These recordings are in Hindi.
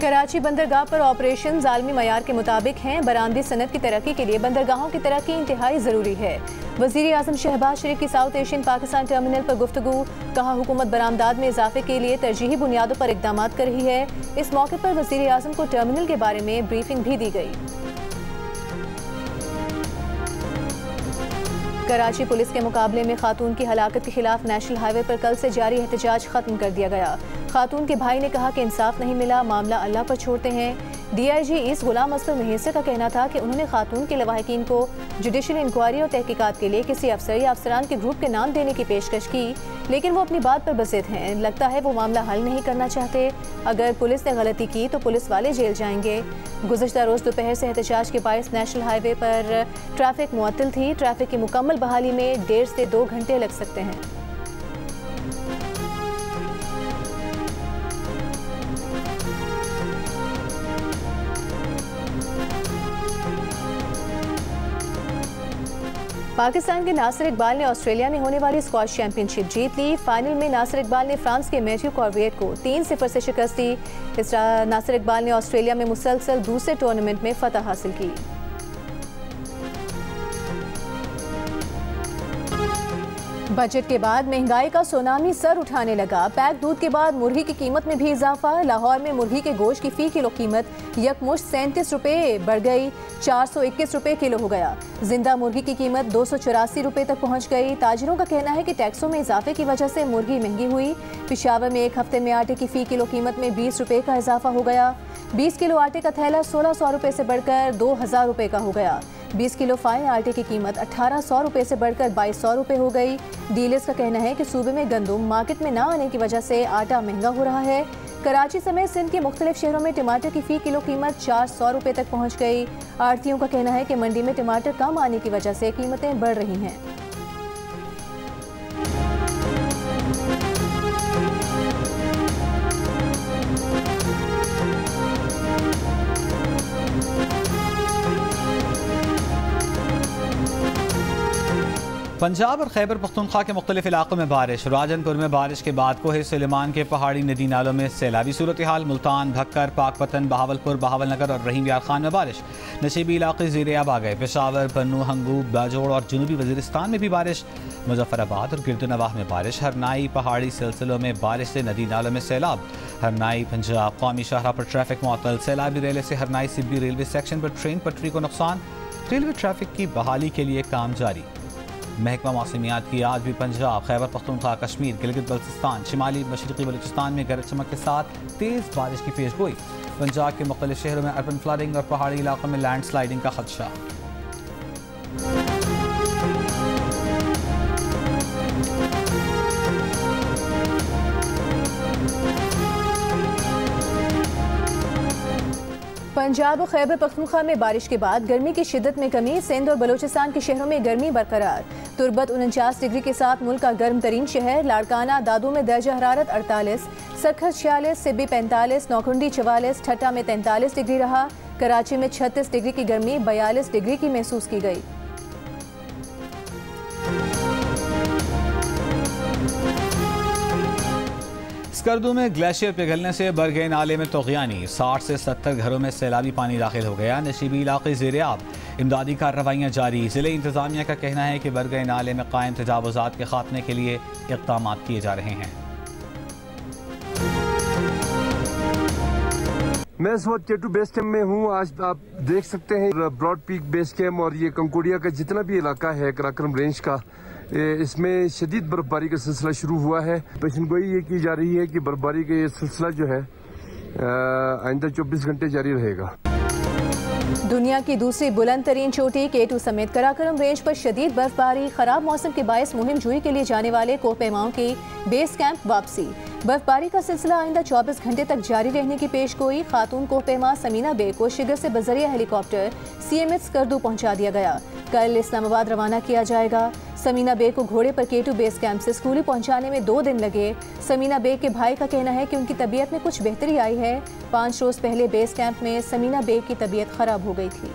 कराची बंदरगाह पर ऑपरेशन आलमी मयार के मुताबिक हैं। बरामदी सनत की तरक्की के लिए बंदरगाहों की तरक्की इंतहाई ज़रूरी है। वज़ीर आज़म शहबाज शरीफ की साउथ एशियन पाकिस्तान टर्मिनल पर गुफ्तगू। कहा, हुकूमत बरामदात में इजाफे के लिए तरजीही बुनियादों पर इक़दामात कर रही है। इस मौके पर वज़ीर आज़म को टर्मिनल के बारे में ब्रीफिंग भी दी गई। कराची पुलिस के मुकाबले में खातून की हलाकत के खिलाफ नेशनल हाईवे पर कल से जारी एहतजाज खत्म कर दिया गया। खातून के भाई ने कहा कि इंसाफ नहीं मिला, मामला अल्लाह पर छोड़ते हैं। DIG ईस्ट गुलाम असफर मेहसे का कहना था कि उन्होंने खातून के लवाहिकीन को जुडिशल इंक्वायरी और तहकीकात के लिए किसी अफसर या अफसरान के ग्रुप के नाम देने की पेशकश की, लेकिन वो अपनी बात पर बज़िद हैं। लगता है वो मामला हल नहीं करना चाहते। अगर पुलिस ने गलती की तो पुलिस वाले जेल जाएंगे। गुज़श्ता रोज़ दोपहर से एहतजाज के बायस नेशनल हाईवे पर ट्रैफिक मुअत्तल थी। ट्रैफिक की मुकम्मल बहाली में 1.5 से 2 घंटे लग सकते हैं। पाकिस्तान के नासिर इकबाल ने ऑस्ट्रेलिया में होने वाली स्क्वॉश चैंपियनशिप जीत ली। फाइनल में नासिर इकबाल ने फ्रांस के मैथ्यू कॉर्विएट को 3-0 से शिकस्त दी। इस नासिर इकबाल ने ऑस्ट्रेलिया में मुसलसल दूसरे टूर्नामेंट में फतह हासिल की। बजट के बाद महंगाई का सुनामी सर उठाने लगा। पैक दूध के बाद मुर्गी की कीमत में भी इजाफा। लाहौर में मुर्गी के गोश्त की फी किलो कीमत यकमुश्त 37 रुपये बढ़ गई, 421 रुपये किलो हो गया। जिंदा मुर्गी की कीमत 284 रुपये तक पहुंच गई। ताजिरों का कहना है कि टैक्सों में इजाफे की वजह से मुर्गी महंगी हुई। पेशावर में एक हफ्ते में आटे की फी किलो कीमत में 20 रुपये का इजाफा हो गया। 20 किलो आटे का थैला 1600 रुपये से बढ़कर 2000 रुपये का हो गया। 20 किलो फाइन आटे की कीमत 1800 रुपये से बढ़कर 2200 रुपये हो गई। डीलर्स का कहना है कि सूबे में गंदम मार्केट में न आने की वजह से आटा महंगा हो रहा है। कराची समेत सिंध के मुख्तलिफ शहरों में टमाटर की फी किलो कीमत 400 रुपये तक पहुँच गई। आढ़तियों का कहना है कि मंडी में टमाटर कम आने की वजह से कीमतें बढ़ रही हैं। पंजाब और खैबर पख्तूनख्वा के मुख्तलिफ इलाकों में बारिश। राजनपुर में बारिश के बाद कोहे सुलेमान के पहाड़ी नदी नालों में सैलाबी सूरत हाल। मुल्तान, भक्कर, पाकपतन, बहावलपुर, बहावलनगर और रहीम यार खान में बारिश। नशीबी इलाके ज़ेर-ए-आब आ गए। पेशावर, पन्नू, हंगू, बाजोड़ और जनूबी वज़ीरिस्तान में भी बारिश। मुजफ्फराबाद और गिरदुनवाह में बारिश। हरनाई पहाड़ी सिलसिलों में बारिश से नदी नालों में सैलाब। हरनाई पंजाब कौमी शाहरा पर ट्रैफिक मुअत्तल। सैलाबी रेले से हरनाई सिब्बी रेलवे सेक्शन पर ट्रेन पटरी को नुकसान। रेलवे ट्रैफिक की बहाली के लिए काम जारी। महकमा मौसमियात की आज भी पंजाब, खैबर पख्तूनख्वा, कश्मीर, गिलगित बल्तिस्तान, शिमाली मशरक़ी बलूचिस्तान में गरज चमक के साथ तेज़ बारिश की पेशगोई। पंजाब के मुख्तलिफ शहरों में अर्बन फ्लडिंग और पहाड़ी इलाकों में लैंड स्लाइडिंग का खदशा। पंजाब और खैबर पख्तूनख्वा में बारिश के बाद गर्मी की शिद्दत में कमी। सिंध और बलूचिस्तान के शहरों में गर्मी बरकरार। तुर्बत 49 डिग्री के साथ मुल्क का गर्म तरीन शहर। लाड़काना दादू में दर्जा हरारत 48, सरखस 46, सिब्बी 45, नौखुंडी 44, ठट्टा में 43 डिग्री रहा। कराची में 36 डिग्री की गर्मी 42 डिग्री की महसूस की गई। स्कर्दू में ग्लेशियर पिघलने से बरगे नाले में तोग़यानी। 60 से 70 घरों में सैलाबी पानी दाखिल हो गया। नशीबी इलाके ज़ेर-ए-आब। इमदादी कार्रवाइयाँ जारी। ज़िले इंतज़ामिया का कहना है कि बरगे नाले में कायम तजावुज़ात के खात्मे के लिए इक़दाम किए जा रहे हैं। मैं इस वक्त K2 बेस कैम्प में हूँ। आज आप देख सकते हैं ब्रॉड पीक बेस कैम्प और ये कंकोडिया का जितना भी इलाका है कराक्रम रेंज का, इसमें शदीद बर्फबारी का सिलसिला शुरू हुआ है। पेशनगोई ये की जा रही है कि बर्फबारी का ये सिलसिला जो है आइंदा 24 घंटे जारी रहेगा। दुनिया की दूसरी बुलंद तरीन चोटी K2 समेत कराक्रम रेंज पर शदीद बर्फबारी। खराब मौसम के बायस मुहिम जुई के लिए जाने वाले कोहपेमाओं की बेस कैंप वापसी। बर्फबारी का सिलसिला आइंदा 24 घंटे तक जारी रहने की पेशगोई। खातून कोहपेमा समीना बे को शिगर से बजरिया हेलीकॉप्टर CMH स्कर्दू पहुंचा दिया गया। कल इस्लामाबाद रवाना किया जाएगा। समीना बे को घोड़े पर K2 बेस कैंप से स्कूली पहुंचाने में 2 दिन लगे। समीना बे के भाई का कहना है कि उनकी तबीयत में कुछ बेहतरी आई है। 5 रोज पहले बेस कैंप में समीना बे की तबीयत खराब हो गई थी।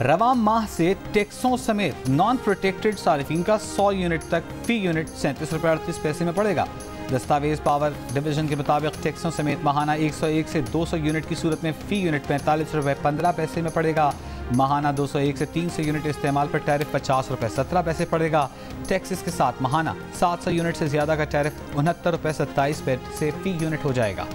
रवा माह से टैक्सों समेत नॉन प्रोटेक्टेड सारिफिन का 100 यूनिट तक फी यूनिट 37 रुपये 38 पैसे में पड़ेगा। दस्तावेज पावर डिवीजन के मुताबिक टैक्सों समेत माहाना 101 से 200 यूनिट की सूरत में फ़ी यूनिट 45 रुपये 15 पैसे में पड़ेगा। माहाना 201 से 300 यूनिट इस्तेमाल पर टैरिफ 50 रुपये 17 पैसे पड़ेगा। टैक्सेस के साथ माहाना 700 यूनिट से ज़्यादा का टैरिफ 69 रुपये 27 पैसे फ़ी यूनिट हो जाएगा।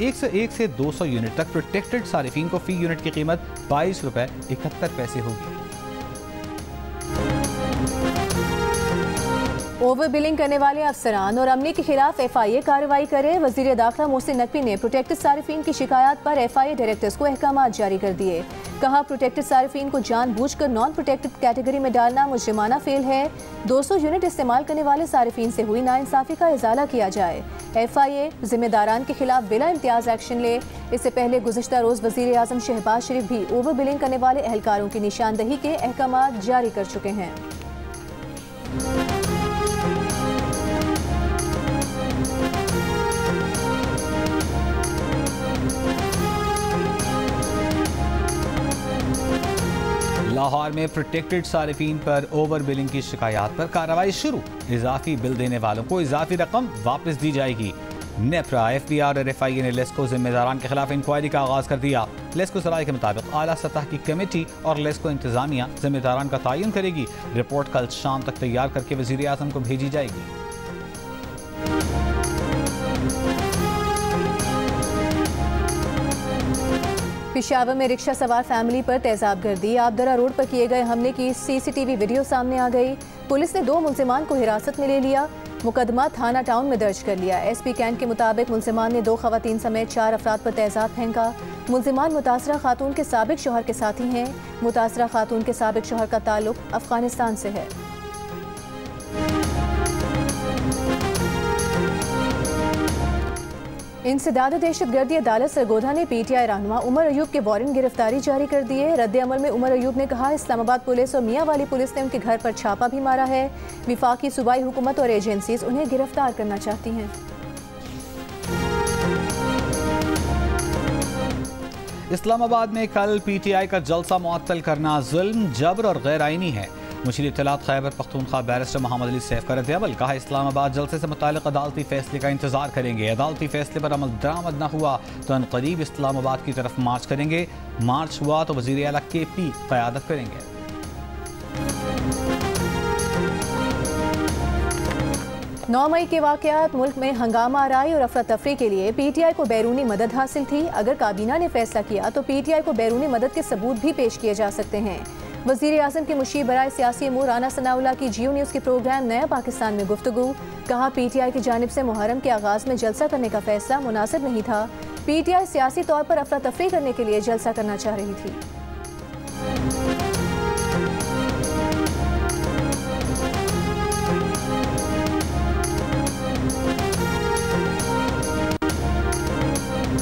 101 से 200 यूनिट तक प्रोटेक्टेड सारिफिन को फ़ी यूनिट की कीमत 22 रुपये 71 पैसे होगी। ओवर बिलिंग करने वाले अफसरान और अमले के खिलाफ FIA कार्रवाई करे। वज़ीर दाखिला मोहसिन नकवी ने प्रोटेक्टेड सारिफिन की शिकायत पर FIA डायरेक्टर्स को अहकामात जारी कर दिए। कहा, प्रोटेक्टेड सारिफिन को जानबूझकर नॉन प्रोटेक्टेड कैटेगरी में डालना मुजरिमाना फेल है। 200 यूनिट इस्तेमाल करने वाले सारिफिन से हुई नाइंसाफी का इजाला किया जाए। FIA जिम्मेदारान के खिलाफ बिला इम्तियाज एक्शन ले। इससे पहले गुज़िश्ता रोज़ वज़ीर आज़म शहबाज शरीफ भी ओवर बिलिंग करने वाले एहलकारों की निशानदही के अहकामात जारी कर चुके हैं। लाहौर में प्रोटेक्टेड सारिफिन पर ओवर बिलिंग की शिकायत पर कार्रवाई शुरू। इजाफी बिल देने वालों को इजाफी रकम वापस दी जाएगी। नेप्रा, FBR और FIA ने लेस्को जिम्मेदारान के खिलाफ इंक्वायरी का आगाज कर दिया। लेस्को सराय के मुताबिक आला सतह की कमेटी और लेस्को इंतजामिया जिम्मेदारान का तयन करेगी। रिपोर्ट कल शाम तक तैयार करके वज़ीर आज़म को भेजी जाएगी। पेशावर में रिक्शा सवार फैमिली पर तेजाब गर्दी। आबदरा रोड पर किए गए हमले की CCTV वीडियो सामने आ गई। पुलिस ने 2 मुल्जिमान को हिरासत में ले लिया। मुकदमा थाना टाउन में दर्ज कर लिया। SP कैंट के मुताबिक मुल्जिमान ने 2 खवातीन समेत 4 अफराद पर तेजाब फेंका। मुल्जिमान मुतासरा खातून के साबिक शौहर के साथी हैं। मुतासरा खातून के साबिक शौहर का ताल्लुक अफगानिस्तान से है। इंसदाद दहशतगर्दी अदालत सरगोधा ने PTI रहनुमा उमर अयूब के वारंट गिरफ्तारी जारी कर दिए। रद्द अमल में उमर अयूब ने कहा, इस्लामाबाद पुलिस और मियाँ वाली पुलिस ने उनके घर पर छापा भी मारा है। विफाकी सूबाई हुकूमत और एजेंसीज उन्हें गिरफ्तार करना चाहती हैं। इस्लामाबाद में कल PTI का जलसा मुअत्तल करना जुल्म, जबर और गैर आईनी है। मुशीर इत्तलात खैबर पख्तूनख्वा बैरिस्टर मोहम्मद अली सैफ का रद्द-ए-अमल। कहा, इस्लामाबाद जलसे से मुताल्लिक़ अदालती फैसले का इंतजार करेंगे। अदालती फैसले पर अमल दरामद न हुआ तो अनकरीब इस्लामाबाद की तरफ मार्च करेंगे। मार्च हुआ तो वज़ीर आला KP क़यादत करेंगे। 9 मई के वाक़यात मुल्क में हंगामा आराई और अफरा तफरी के लिए PTI को बैरूनी मदद हासिल थी। अगर काबीना ने फैसला किया तो PTI को बैरूनी मदद के सबूत भी पेश किए जा सकते हैं। वज़ीर आज़म के मुशीर बराए सियासी अमूर राना सनाउल्लाह की जियो न्यूज़ के प्रोग्राम नया पाकिस्तान में गुफ्तगू। कहा, PTI की जानिब से मुहर्रम के आगाज़ में जलसा करने का फैसला मुनासिब नहीं था। PTI सियासी तौर पर अफरा तफरी करने के लिए जलसा करना चाह रही थी।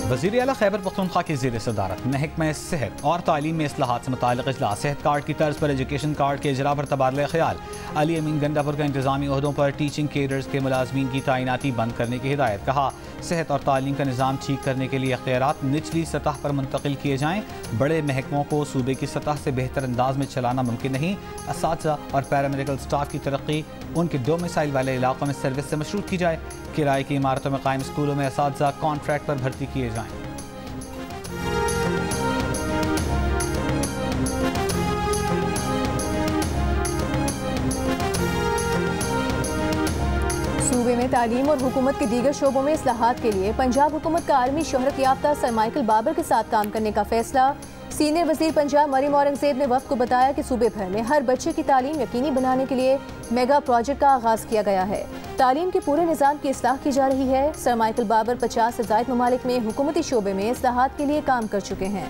वज़ीर आला खैबर पख्तूनख्वा की ज़ेर सदारत महकमा सेहत और तालीम में इस्लाहात से मुताल्लिक़ इजलास। सेहत कार्ड की तर्ज पर एजुकेशन कार्ड के इजरा पर तबादला ख्याल। अली अमीन गंडापुर का इंतजामी ओहदों पर टीचिंग केडर्स के मुलाजमीन की तैनाती बंद करने की हिदायत। कहा, सेहत और तालीम का निज़ाम ठीक करने के लिए इख्तियारात निचली सतह पर मुंतकिल किए जाएँ। बड़े महकमों को सूबे की सतह से बेहतर अंदाज में चलाना मुमकिन नहीं। असातिज़ा और पैरामेडिकल स्टाफ की तरक्की उनके डोमिसाइल वाले इलाकों में सर्विस से मशरूत की जाए। किराए की इमारतों में कायम स्कूलों में असातिज़ा कॉन्ट्रैक्ट पर भर्ती किए जाएँ। सूबे में तालीम और हुकूमत के दीगर शोबों में इस्लाहात के लिए पंजाब हुकूमत का आलमी शोहरत याफ्ता सर माइकल बाबर के साथ काम करने का फैसला। सीनियर वज़ीर पंजाब मरीम औरंगज़ेब ने वफ़द को बताया कि सूबे भर में हर बच्चे की तालीम यकीनी बनाने के लिए मेगा प्रोजेक्ट का आगाज़ किया गया है। तालीम के पूरे निज़ाम की इस्लाह की जा रही है। सर माइकल बाबर 50 से ज़ायद ममालिक में हुकूमती शोबे में इस्लाहात के लिए काम कर चुके हैं।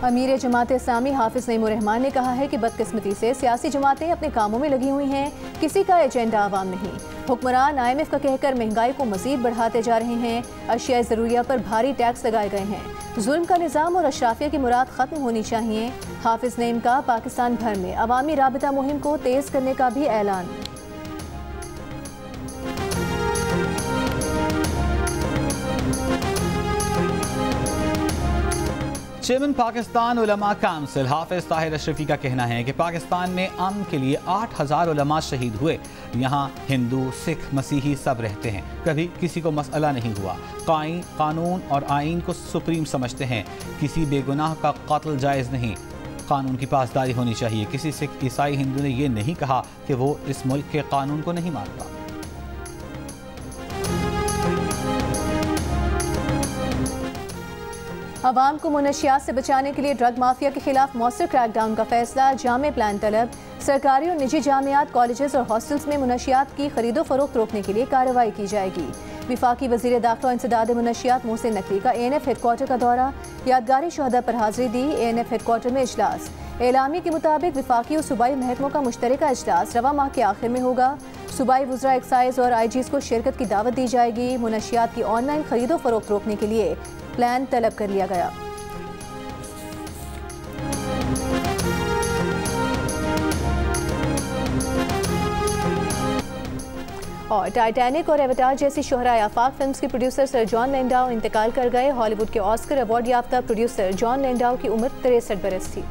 अमीर जमात इस्लामी हाफिज नईमुर रहमान ने कहा है कि बदकिस्मती से सियासी जमातें अपने कामों में लगी हुई हैं, किसी का एजेंडा आवाम नहीं। हुक्मरान IMF का कहकर महंगाई को मजीद बढ़ाते जा रहे हैं। अशिया ज़रूरिया पर भारी टैक्स लगाए गए हैं। जुल्म का निज़ाम और अशराफिया की मुराद ख़त्म होनी चाहिए। हाफिज नईम का पाकिस्तान भर में अवामी राबिता मुहिम को तेज़ करने का भी ऐलान। चेयरमैन पाकिस्तान उलमा काउंसिल हाफिज ताहिर अशरफी का कहना है कि पाकिस्तान में अमन के लिए 8000 उलमा शहीद हुए। यहाँ हिंदू, सिख, मसीही सब रहते हैं, कभी किसी को मसला नहीं हुआ। कानून और आइन को सुप्रीम समझते हैं, किसी बेगुनाह का कत्ल जायज़ नहीं। कानून की पासदारी होनी चाहिए। किसी सिख, ईसाई, हिंदू ने यह नहीं कहा कि वो इस मुल्क के कानून को नहीं मानता। अवाम को मुनशियात से बचाने के लिए ड्रग माफिया के खिलाफ मौसर क्रैकडाउन का फैसला, जामे प्लान तलब। सरकारी और निजी जामियात, कॉलेजेस और हॉस्टल्स में मुनशियात की खरीदो फरोख्त रोकने के लिए कार्रवाई की जाएगी। विफाकी वज़ीर दाखिला इंसदाद मुनशियात मोहसिन नकवी का ANF हेडक्वार्टर का दौरा, यादगारी शहदा पर हाजिरी दी। ANF हेडक्वार्टर में इजलास। एलामी के मुताबिक विफाकी और सूबाई महकमों का मुश्तरका इजलास रवा माह के आखिर में होगा। सूबाई वज़रा एक्साइज और IGs को शिरकत की दावत दी जाएगी। मुनशियात की ऑनलाइन खरीदो फरोख्त रोकने के लिए प्लान तलब कर लिया गया। और टाइटैनिक और एवटार जैसी शोहराए आफाक फिल्म्स के प्रोड्यूसर सर जॉन लैंडाउ इंतकाल कर गए। हॉलीवुड के ऑस्कर अवार्ड याफ्ता प्रोड्यूसर जॉन लैंडाउ की उम्र 63 बरस थी।